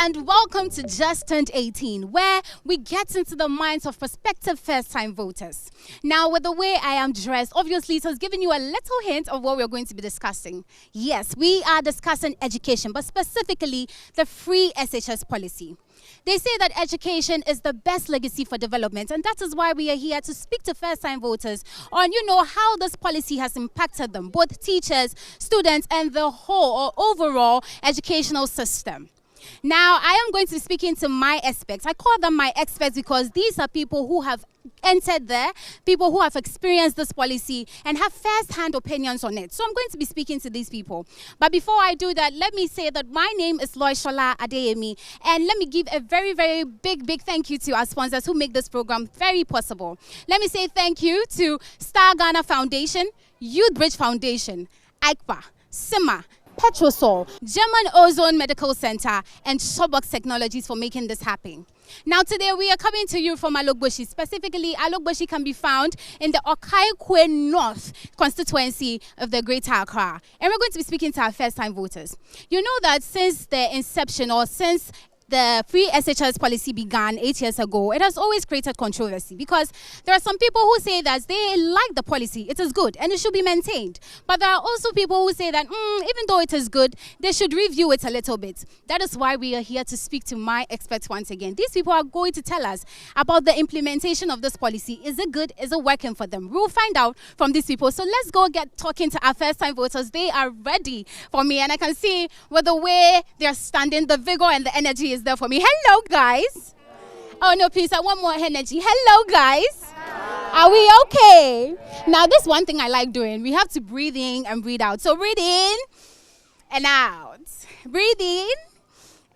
and welcome to Just Turned 18, where we get into the minds of prospective first-time voters. Now, with the way I am dressed, obviously it has given you a little hint of what we're going to be discussing. Yes, we are discussing education, but specifically the free SHS policy. They say that education is the best legacy for development, and that is why we are here to speak to first-time voters on, how this policy has impacted them, both teachers, students, and the whole or overall educational system. Now, I am going to be speaking to my experts. I call them my experts because these are people who have entered there, people who have experienced this policy and have first-hand opinions on it. So I'm going to be speaking to these people. But before I do that, let me say that my name is Loishola Adeyemi, and let me give a very, very big thank you to our sponsors who make this program very possible. Let me say thank you to Star Ghana Foundation, Youth Bridge Foundation, ICPA, SIMA, Petrosol, German Ozone Medical Center, and Showbox Technologies for making this happen. Now today we are coming to you from Alogboshi. Specifically, Alogboshi can be found in the Okaikwe North constituency of the Greater Accra. And we're going to be speaking to our first-time voters. You know that since the inception or since the free SHS policy began 8 years ago, it has always created controversy because there are some people who say that they like the policy, it is good and it should be maintained. But there are also people who say that even though it is good, they should review it a little bit. That is why we are here to speak to my experts once again. These people are going to tell us about the implementation of this policy. Is it good? Is it working for them? We'll find out from these people. So let's go get talking to our first-time voters. They are ready for me, and I can see with the way they're standing, the vigor and the energy is there for me. Hello, guys. Oh, no, please, I want more energy. Hello, guys. Are we okay? Now, this one thing I like doing. We have to breathe in and breathe out. So breathe in and out. Breathe in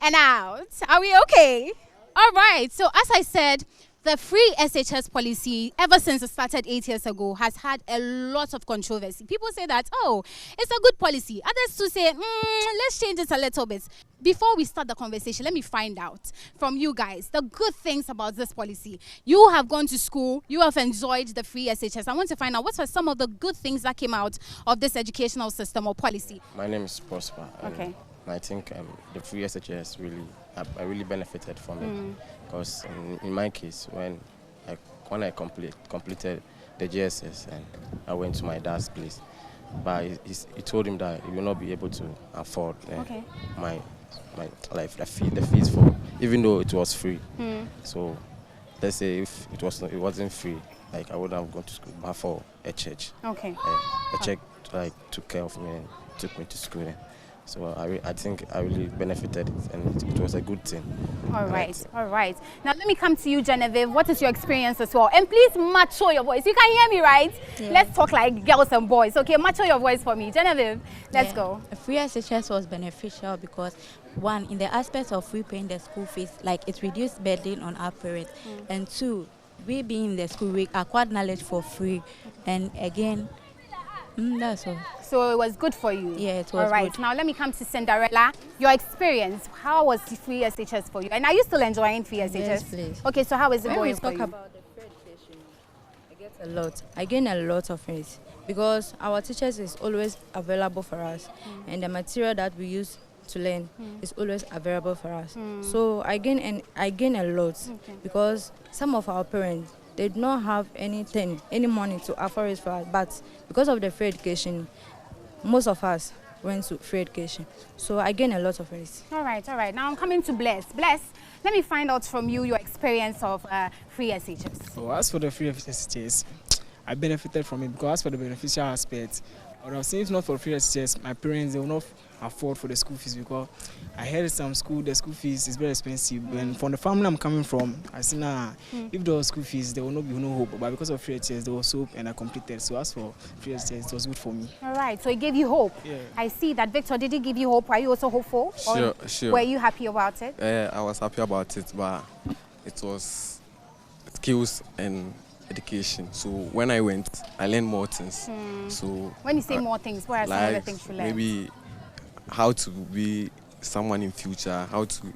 and out. Are we okay? All right. So as I said, the free SHS policy, ever since it started 8 years ago, has had a lot of controversy. People say that, oh, it's a good policy. Others to say, let's change it a little bit. Before we start the conversation, let me find out from you guys the good things about this policy. You have gone to school. You have enjoyed the free SHS. I want to find out what are some of the good things that came out of this educational system or policy. My name is Prosper. Okay. I think the free SHS I really benefited from it because in my case, when I completed the GSS and I went to my dad's place, but he told him that he will not be able to afford my life, the fees for, even though it was free. So let's say if it wasn't free, like I wouldn't have gone to school, but for a church. Okay. A church took care of me and took me to school. So I think I really benefited and it was a good thing. All right. Now let me come to you, Genevieve. What is your experience as well? And please mature your voice. You can hear me, right? Yeah. Let's talk like girls and boys. Okay, mature your voice for me. Genevieve, let's go. The free SHS was beneficial because, one, in the aspect of repaying the school fees, like it reduced burden on our parents. And two, we being in the school, we acquired knowledge for free. And again, that's all. So it was good for you? Yeah, it was all right. good. Now let me come to Cinderella. Your experience, how was the free SHS for you? And are you still enjoying free SHS? Yes, please. Okay, so how is it when going we for you? talk about the free education, I gain a lot of friends because our teachers is always available for us and the material that we use to learn is always available for us. So I gain a lot because some of our parents, they do not have any money to afford it for us. But because of the free education, most of us went to free education. So I gain a lot of it. All right. Now I'm coming to Bless. Bless, let me find out from you your experience of free SHS. Oh, as for the free SHS, I benefited from it because as for the beneficial aspect, since not for free SHS, my parents, they will not afford for the school fees because I heard some school, the school fees is very expensive. And from the family I'm coming from, I see if there was school fees, there will not be no hope. But because of free SHS, there was hope and I completed. So as for free SHS, it was good for me. All right, so it gave you hope. Yeah. I see that. Victor, did it give you hope? Are you also hopeful? Sure. Were you happy about it? I was happy about it, but it was skills and education. So when I went, I learned more things. So when you say more things, what are some of the things you learned? Maybe how to be someone in future, how to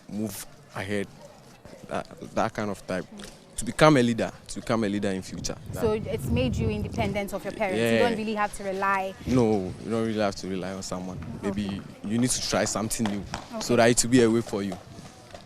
move ahead, that kind of type. To become a leader in future. So it's made you independent of your parents. Yeah. You don't really have to rely. No, you don't really have to rely on someone. Maybe you need to try something new so that it will be a way for you.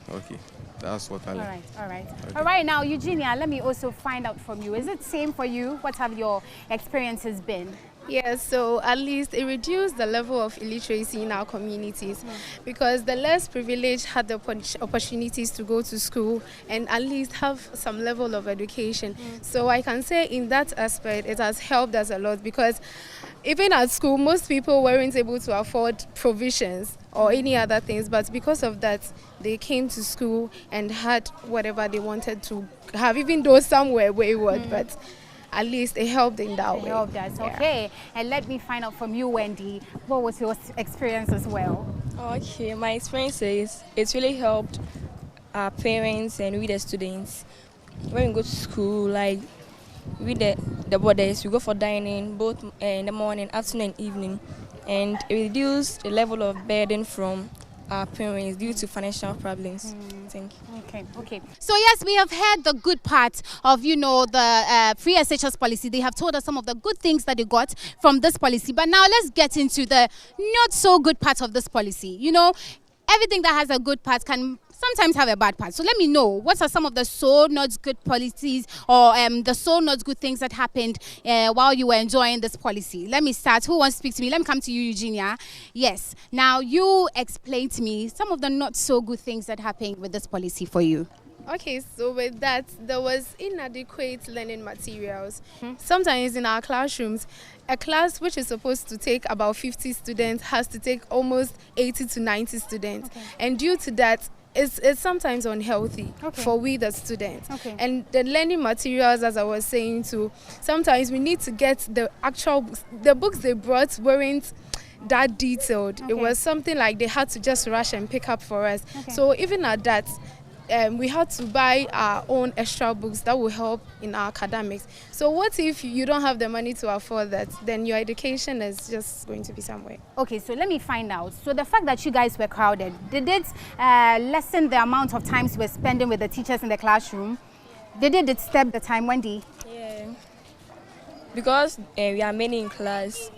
Okay, that's what I All learned. right, all right. Okay. All right, now, Eugenia, let me also find out from you. Is it same for you? What have your experiences been? Yes, so at least it reduced the level of illiteracy in our communities because the less privileged had the opportunities to go to school and at least have some level of education. So I can say in that aspect it has helped us a lot because even at school most people weren't able to afford provisions or any other things, but because of that they came to school and had whatever they wanted to have, even though some were wayward, but at least it helped in that way. Help us, Yeah. okay. And let me find out from you, Wendy. What was your experience as well? Okay, my experience is it's really helped our parents and we the students. When we go to school, like we the boarders, we go for dining both in the morning, afternoon, and evening, and it reduced the level of burden from our parents due to financial problems. Thank you. Okay. So yes, we have heard the good part of, the free SHS policy. They have told us some of the good things that they got from this policy. But now let's get into the not so good part of this policy. Everything that has a good part can sometimes have a bad part. So let me know, what are some of the so not good policies or the so not good things that happened while you were enjoying this policy? Let me start. Who wants to speak to me? Let me come to you, Eugenia. Yes. Now you explain to me some of the not so good things that happened with this policy for you. Okay, so with that, there was inadequate learning materials. Sometimes in our classrooms, a class which is supposed to take about 50 students has to take almost 80 to 90 students. Okay. And due to that, it's sometimes unhealthy for we the students. Okay. And the learning materials, as I was saying too, sometimes we need to get the actual books. The books they brought weren't that detailed. Okay. It was something like they had to just rush and pick up for us. Okay. So even at that, we had to buy our own extra books that will help in our academics. So what if you don't have the money to afford that? Then your education is just going to be somewhere. Okay, so let me find out. So the fact that you guys were crowded, did it lessen the amount of times you were spending with the teachers in the classroom? Did it disturb the time, Wendy? Yeah, because we are many in class,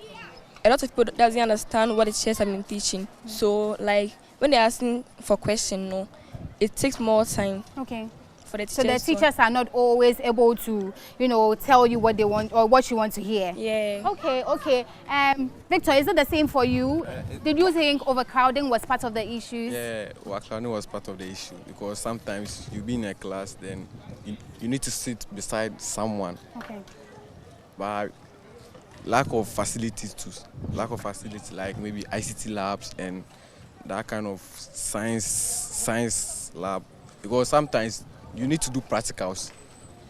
a lot of people doesn't understand what the teachers have been teaching. So like when they're asking for questions, it takes more time Okay. for the teachers. So the teachers are not always able to, tell you what they want or what you want to hear. Yeah. Okay. Victor, is it the same for you? Did you think overcrowding was part of the issues? Yeah, overcrowding was part of the issue because sometimes you be in a class, then you need to sit beside someone. Okay. But lack of facilities like maybe ICT labs and that kind of science lab, because sometimes you need to do practicals.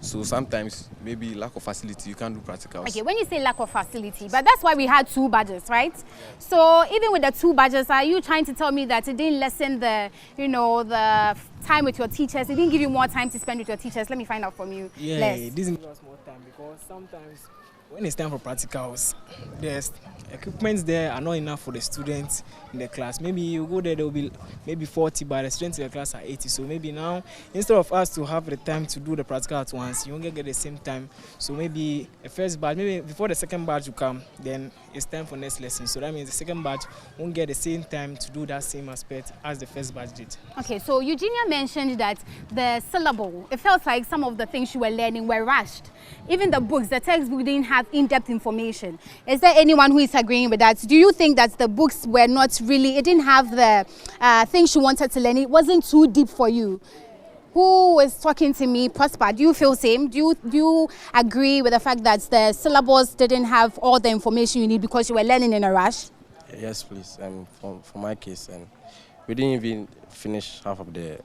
So sometimes maybe lack of facility, you can't do practicals. Okay, when you say lack of facility, but that's why we had 2 badges, right? So even with the 2 badges, are you trying to tell me that it didn't lessen the, the time with your teachers? It didn't give you more time to spend with your teachers? Let me find out from you. Yeah, Les. this gives us more time because sometimes when it's time for practicals, there's equipments there are not enough for the students in the class. Maybe you go there will be maybe 40, but the students in the class are 80. So maybe now, instead of us to have the time to do the practical at once, you won't get the same time. So maybe the first batch, maybe before the second batch will come, then it's time for next lesson. So that means the second batch won't get the same time to do that same aspect as the first batch did. Okay, so Eugenia mentioned that the syllable, it felt like some of the things you were learning were rushed. Even the books, the textbook didn't have in-depth information. Is there anyone who is agreeing with that? Do you think that the books were not really, it didn't have the things you wanted to learn? It wasn't too deep for you? Who was talking to me? Prosper, do you feel same? Do you agree with the fact that the syllabus didn't have all the information you need because you were learning in a rush? Yes, please. For my case, we didn't even finish half of the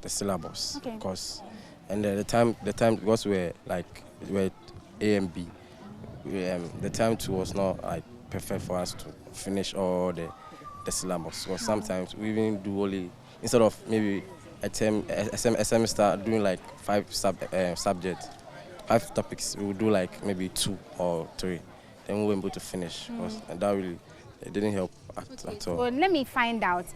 syllabus. Okay. Because the time because we were A and B, the time too was not perfect for us to finish all the syllabus. Because sometimes we even do only, instead of maybe a semester doing 5 subjects, 5 topics, we would do maybe 2 or 3. Then we were able to finish. And that really it didn't help at all. Well, let me find out.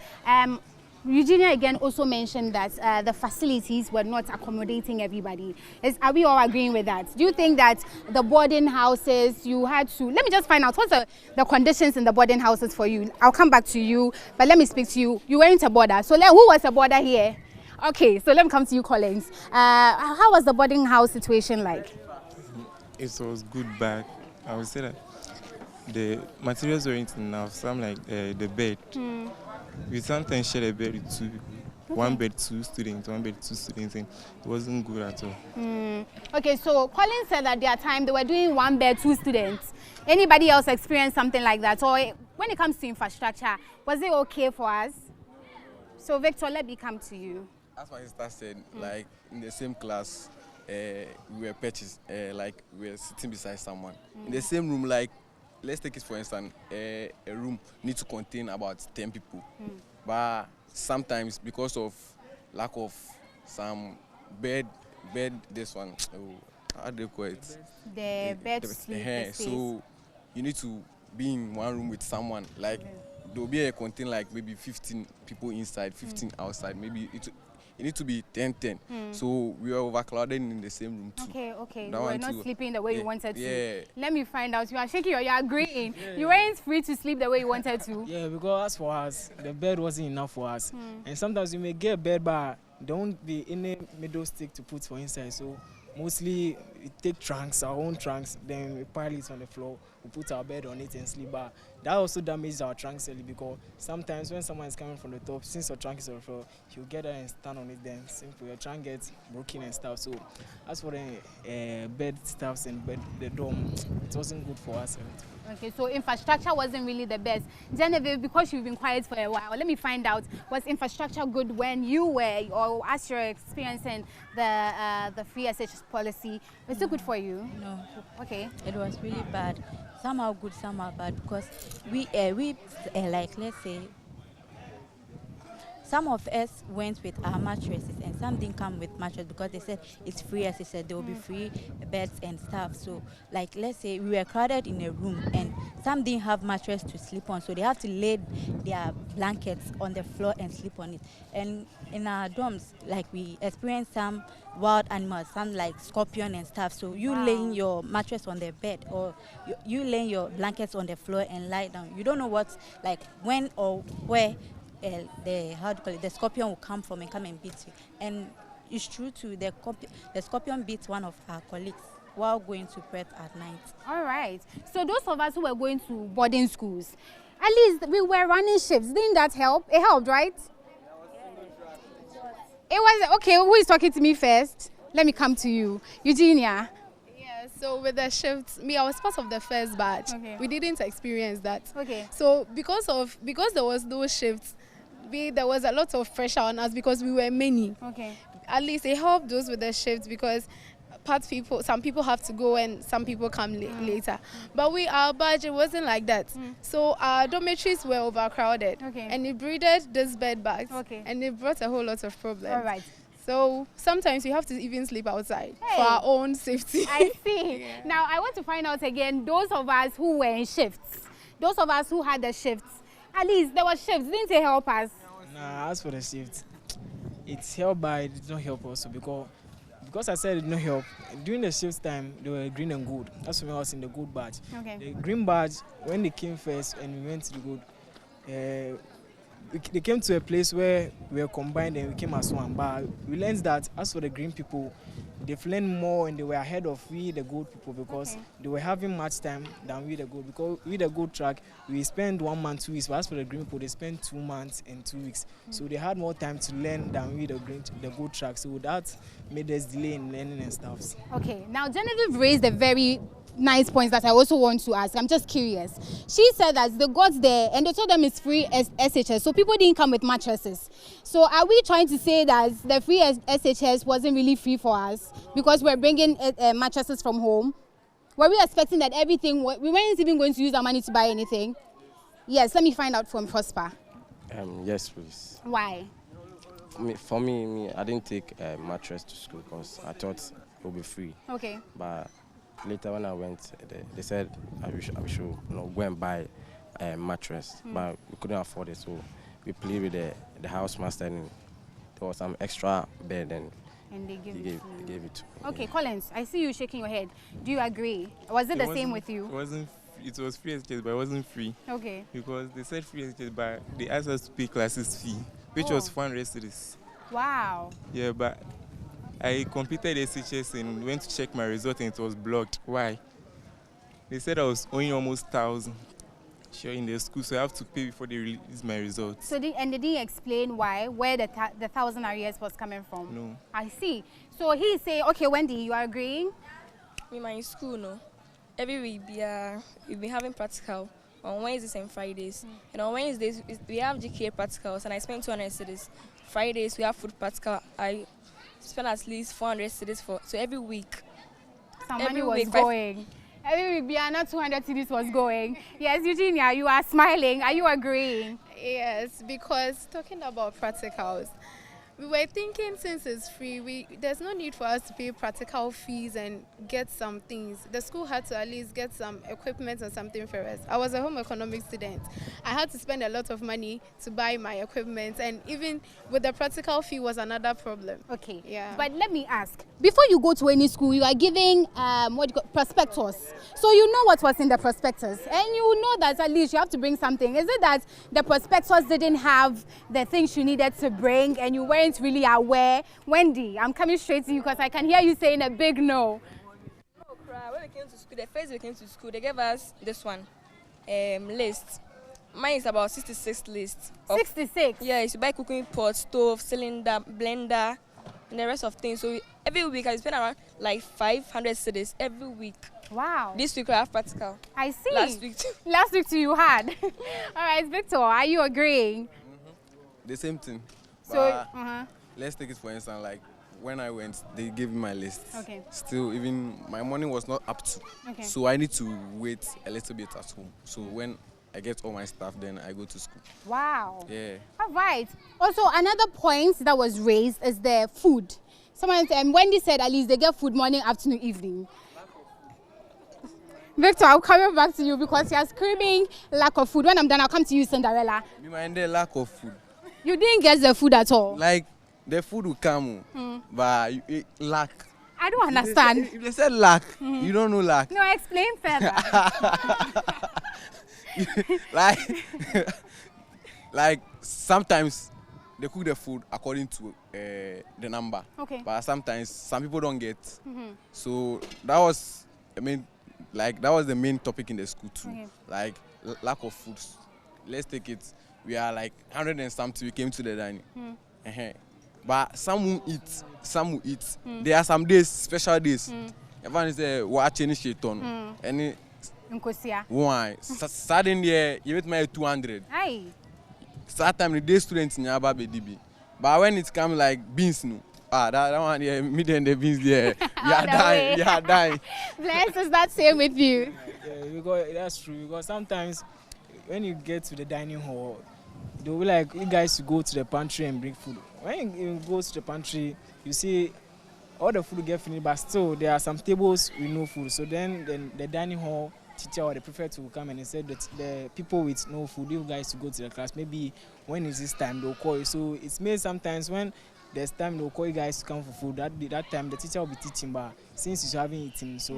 Eugenia again also mentioned that the facilities were not accommodating everybody. Are we all agreeing with that? Do you think that the boarding houses, you had to... Let me just find out, what's the conditions in the boarding houses for you? I'll come back to you, but let me speak to you. You weren't a boarder, so who was a boarder here? Okay, so let me come to you, Collins. How was the boarding house situation like? It was good, but I would say that the materials weren't enough. Some like the bed. We sometimes share a bed with two people. One bed, two students, one bed, two students, and it wasn't good at all. Okay, so Collins said that their time they were doing one bed, two students. Anybody else experienced something like that? Or when it comes to infrastructure, was it okay for us? So Victor, let me come to you. As my sister said, like in the same class, we were purchased, like we were sitting beside someone. In the same room, like, let's take it for instance, a room needs to contain about 10 people. But sometimes because of lack of some bed, this one, how do you call it? The bed sleep space. So you need to be in one room with someone, like there will be a contain like maybe 15 people inside, 15 outside, maybe it need to be 10. So we were overcrowded in the same room too. Okay. That You were one not too. sleeping the way you wanted to. Yeah. Let me find out. You are shaking or you are agreeing. You weren't free to sleep the way you wanted to. Yeah, because as for us, the bed wasn't enough for us. And sometimes you may get a bed, but don't be any middle stick to put for inside. So mostly we take trunks, our own trunks, then we pile it on the floor, we put our bed on it and sleep. But that also damages our trunks early because sometimes when someone is coming from the top, since your trunk is on the floor, he'll get there and stand on it, then simple, your trunk gets broken and stuff. So as for the bed stuffs and the dorm, it wasn't good for us. Okay, so infrastructure wasn't really the best. Genevieve, because you've been quiet for a while, let me find out, was infrastructure good when you were, or as you're experiencing the free SHS policy? Was it good for you? No. Okay. It was really bad. Somehow good, somehow bad, because we like, let's say, some of us went with our mattresses and some didn't come with mattress because they said it's free, as they said there will be free beds and stuff. So like, let's say we were crowded in a room and some didn't have mattress to sleep on, so they have to lay their blankets on the floor and sleep on it. And in our dorms, like, we experienced some wild animals, some like scorpion and stuff. So you laying your mattress on the bed or you laying your blankets on the floor and lie down, you don't know what, like, when or where the scorpion will come from and come and beat you. And it's true too, the scorpion beat one of our colleagues while going to Perth at night. All right. So those of us who were going to boarding schools, at least we were running shifts. Didn't that help? It helped, right? It was okay. Who is talking to me first? Let me come to you, Eugenia. Yeah, so with the shifts, I was part of the first batch. Okay. We didn't experience that. Okay. So because there was those shifts, there was a lot of pressure on us because we were many. Okay. At least it helped those with the shifts because some people have to go and some people come later. But our batch, it wasn't like that. So our dormitories were overcrowded. Okay. And it breeded this bed bugs. Okay. And it brought a whole lot of problems. All right. So sometimes we have to even sleep outside for our own safety. I see. Now I want to find out again, those of us who were in shifts, those of us who had the shifts, at least there were shifts. Didn't they help us? Nah, as for the shift, it's helped, but it did not help also because I said it did not help. During the shift time, they were green and gold. That's when I was in the gold badge. Okay. The green badge, when they came first and we went to the gold, they came to a place where we were combined and we came as one. But we learned that as for the green people, they've learned more and they were ahead of we, the gold people, because they were having much time than we, the gold. Because we, the gold track, we spend 1 month, 2 weeks. But as for the green people, they spend 2 months and 2 weeks. So they had more time to learn than we, the gold track. So that made us delay in learning and stuff. Okay. Now Genevieve raised a very nice points that I also want to ask. I'm just curious. She said that they got there and they told them it's free SHS, so people didn't come with mattresses. So are we trying to say that the free SHS wasn't really free for us because we're bringing mattresses from home? Were we expecting that everything, we weren't even going to use our money to buy anything? Yes, let me find out from Prosper. Yes, please. Why? For me, I didn't take a mattress to school because I thought it would be free. Okay. But later when I went, they said I should go and buy a mattress, but we couldn't afford it, so we played with the housemaster and there was some extra bed and they gave it to me. Okay, Collins, I see you shaking your head. Do you agree? Was it the same with you? It was free SHS, but it wasn't free. Okay. Because they said free SHS, but they asked us to pay classes fee, which was 400 cedis. Wow. Yeah, but I completed SHS and went to check my result and it was blocked. Why? They said I was owing almost 1,000 sure in the school, so I have to pay before they release my results. So and they didn't explain where the 1,000 arrears was coming from? No. I see. So he say, okay, Wendy, you are agreeing? In my school, no. Every week we've been having practical on Wednesdays and Fridays. And on Wednesdays we have GKA practicals and I spend 200 cedis. Fridays we have food practical. I spend at least 400 cedis for so every week. Some money was going. Every week, Biana, 200 cedis was going. Yes, Eugenia, you are smiling. Are you agreeing? Yes, because talking about practicals, we were thinking since it's free, there's no need for us to pay practical fees and get some things. The school had to at least get some equipment or something for us. I was a home economics student. I had to spend a lot of money to buy my equipment, and even with the practical fee was another problem. Okay. Yeah. But let me ask, before you go to any school, you are giving prospectus. So you know what was in the prospectus, and you know that at least you have to bring something. Is it that the prospectus didn't have the things you needed to bring, and you weren't really aware? Wendy, I'm coming straight to you because I can hear you saying a big no. No, when we came to school, the first we came to school, they gave us this one list. Mine is about 66 lists. 66? Yeah, you buy cooking pot, stove, cylinder, blender, and the rest of things. So every week I spend around like 500 cedis every week. Wow. This week I have practical. I see. Last week too. Last week too you had. All right, Victor, are you agreeing? The same thing. So, let's take it for instance, like when I went, they gave me my list. Okay. Still, even my money was not up to. Okay. So I need to wait a little bit at home. So when I get all my stuff, then I go to school. Wow. Yeah. All right. Also, another point that was raised is the food. Someone said, Wendy said at least they get food morning, afternoon, evening. Victor, I'll come back to you because you're screaming lack of food. When I'm done, I'll come to you, Cinderella. Me mind the lack of food. You didn't get the food at all. Like the food will come, but it lack. I don't understand. If they said lack, you don't know lack. No, explain further. like sometimes they cook the food according to the number. Okay. But sometimes some people don't get. So that was, that was the main topic in the school too. Okay. Like lack of food. Let's take it. We are like 100 and something. We came to the dining. But some will eat. Some will eat. There are some days, special days. Everyone is watching shit on. And why? Suddenly, you my 200. Aye. Sometimes the day students in Yaba BDB. But when it comes like beans, no. That one, yeah, me and the beans there. You are dying. You are dying. Bless, is that same with you? Yeah, because that's true. Because sometimes when you get to the dining hall, they will like you guys to go to the pantry and bring food. When you go to the pantry, you see all the food get finished, but still there are some tables with no food. So then the dining hall teacher or the prefect will come and say that the people with no food, you guys to go to the class. Maybe when is this time they'll call you. So it's made sometimes when there's time they'll call you guys to come for food. That time the teacher will be teaching, but since you haven't eaten, so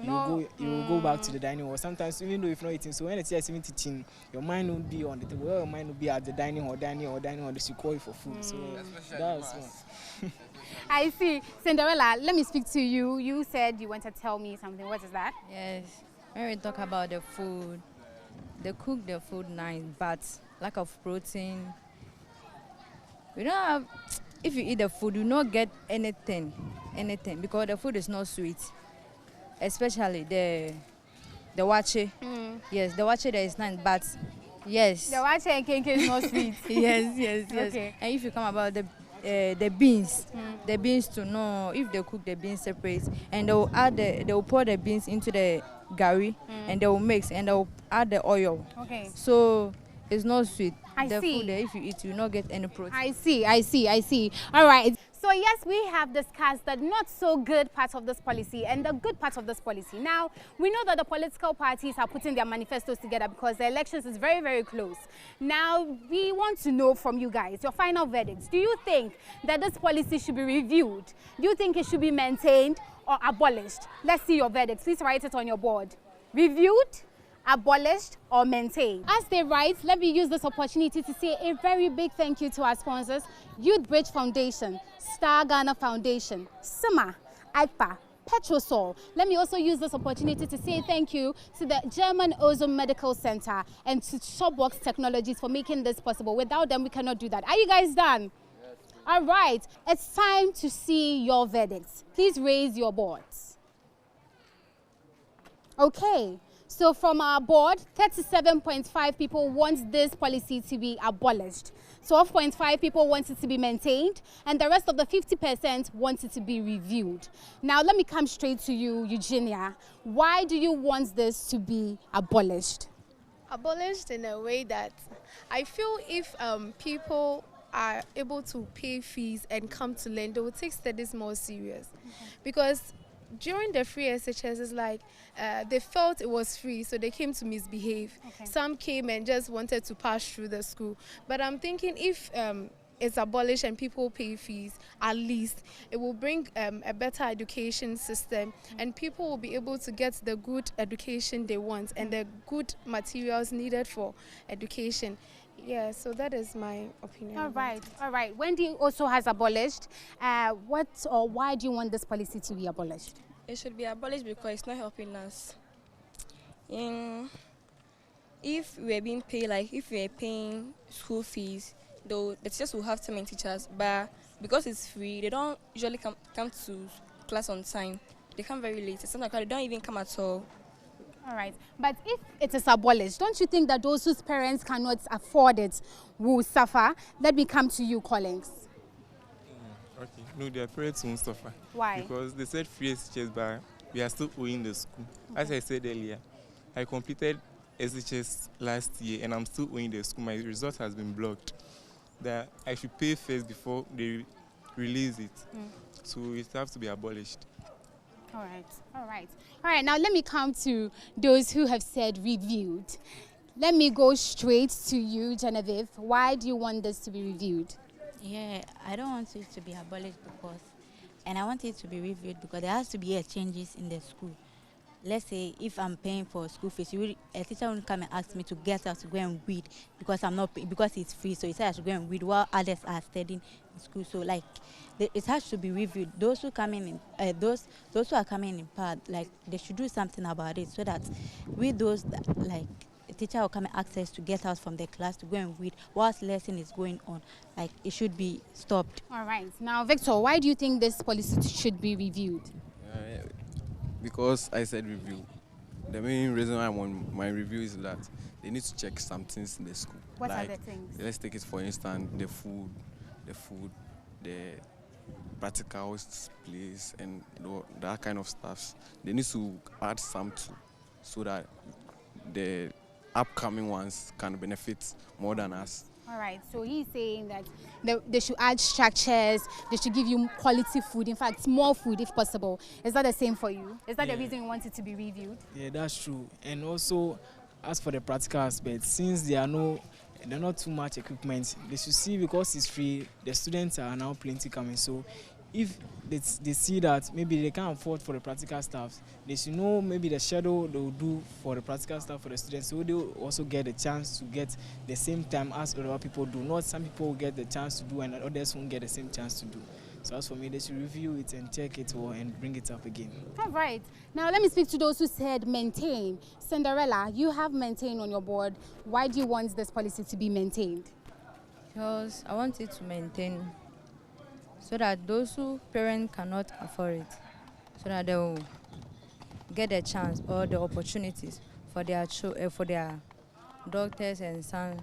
you will go back to the dining hall. Sometimes even though if not eating, so when the teacher is even teaching, your mind won't be on the table. Your mind will be at the dining hall. They should call you for food. So that's one. I see. Cinderella, let me speak to you. You said you want to tell me something. What is that? Yes. When we talk about the food, they cook the food nice, but lack of protein. We don't have. If you eat the food, you don't get anything, because the food is not sweet. Especially the wache. Yes, the wache there is nice, but yes. The wache and cake is not sweet. yes. Okay. And if you come about the beans, the beans to know if they cook the beans separate, and they will pour the beans into the gari, and they will mix, and they will add the oil. Okay. So it's not sweet. I the see. food there, if you eat, you will not get any protein. I see. All right. So yes, we have discussed the not so good part of this policy and the good part of this policy. Now, we know that the political parties are putting their manifestos together because the elections is very, very close. Now, we want to know from you guys, your final verdicts. Do you think that this policy should be reviewed? Do you think it should be maintained or abolished? Let's see your verdicts. Please write it on your board. Reviewed, abolished, or maintained? As they write, let me use this opportunity to say a very big thank you to our sponsors, Youth Bridge Foundation, Star Ghana Foundation, SIMA, AGPA, Petrosol. Let me also use this opportunity to say thank you to the German Ozone Medical Center and to Shopbox Technologies for making this possible. Without them, we cannot do that. Are you guys done? Yes. All right. It's time to see your verdicts. Please raise your boards. Okay. So from our board, 37.5 people want this policy to be abolished. 12.5 people want it to be maintained, and the rest of the 50% want it to be reviewed. Now, let me come straight to you, Eugenia. Why do you want this to be abolished? Abolished in a way that I feel if people are able to pay fees and come to learn, they will take studies more serious. Because during the free SHS, it's like they felt it was free, so they came to misbehave. Okay. Some came and just wanted to pass through the school. But I'm thinking if it's abolished and people pay fees, at least it will bring a better education system, and people will be able to get the good education they want and the good materials needed for education. Yeah, so that is my opinion. All right, all right. Wendy also has abolished. What or why do you want this policy to be abolished? It should be abolished because it's not helping us. If we're being paid, like if we're paying school fees, though the teachers will have too many teachers, but because it's free, they don't usually come to class on time. They come very late. Sometimes they don't even come at all. All right, but if it is abolished, don't you think that those whose parents cannot afford it will suffer? Let me come to you, Collins. Okay, no, their parents won't suffer. Why? Because they said free SHS, but we are still owing the school. Okay. As I said earlier, I completed SHS last year and I'm still owing the school. My result has been blocked. That I should pay first before they release it. So it has to be abolished. All right, all right. All right, now let me come to those who have said reviewed. Let me go straight to you, Genevieve. Why do you want this to be reviewed? Yeah, I don't want it to be abolished because, and I want it to be reviewed because there has to be changes in the school. Let's say if I'm paying for school fees, a teacher will come and ask me to get out to go and read because I'm not because it's free. So he said I should go and read while others are studying in school. So like it has to be reviewed. Those who come in, those who are coming in part, like they should do something about it so that with those that, like a teacher will come and ask us to get out from the class to go and read whilst lesson is going on. Like it should be stopped. All right. Now, Victor, why do you think this policy should be reviewed? Because I said review. The main reason I want my review is that they need to check some things in the school. What like, are the things? Let's take it for instance, the food, the practical place, and that kind of stuff. They need to add some to, so that the upcoming ones can benefit more than us. All right, so he's saying that they should add structures, they should give you quality food, in fact, more food if possible. Is that the same for you? Is that the reason you want it to be reviewed? Yeah, that's true. And also, as for the practical aspect, since there are not too much equipment, they should see because it's free, the students are now plenty coming. So if they see that maybe they can't afford for the practical staff, they should know maybe the schedule they will do for the practical staff for the students, so they will also get a chance to get the same time as other people do. Not some people will get the chance to do and others won't get the same chance to do. So as for me, they should review it and check it and bring it up again. All right. Now let me speak to those who said maintain. Cinderella, you have maintain on your board. Why do you want this policy to be maintained? Because I want it to maintain so that those who parents cannot afford it, so that they will get the chance or the opportunities for their daughters and sons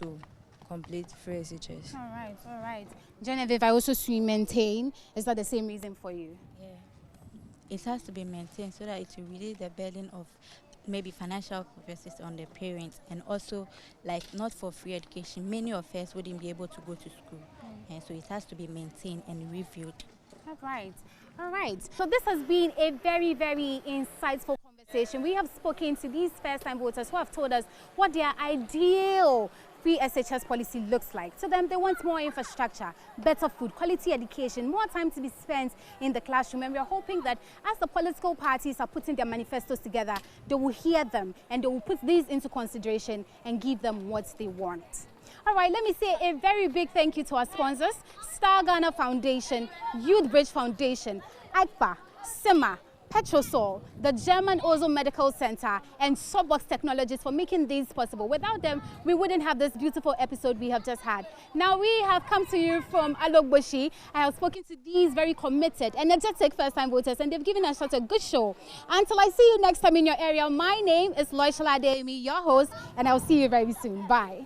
to complete free SHS. All right, all right. Genevieve, I also see maintain. Is that the same reason for you? Yeah. It has to be maintained so that it will release the burden of maybe financial purposes on the parents, and also like not for free education. Many of us wouldn't be able to go to school. And so it has to be maintained and reviewed. All right. All right. So this has been a very, very insightful conversation. We have spoken to these first-time voters who have told us what their ideal free SHS policy looks like. To them, they want more infrastructure, better food, quality education, more time to be spent in the classroom. And we are hoping that as the political parties are putting their manifestos together, they will hear them and they will put these into consideration and give them what they want. All right, let me say a very big thank you to our sponsors, Star Ghana Foundation, Youth Bridge Foundation, AGPA, SIMA, Petrosol, the German Ozo Medical Center, and Subbox Technologies for making these possible. Without them, we wouldn't have this beautiful episode we have just had. Now, we have come to you from Alogboshi. I have spoken to these very committed, energetic first-time voters, and they've given us such a good show. Until I see you next time in your area, my name is Loishala Adeyemi, your host, and I'll see you very soon. Bye.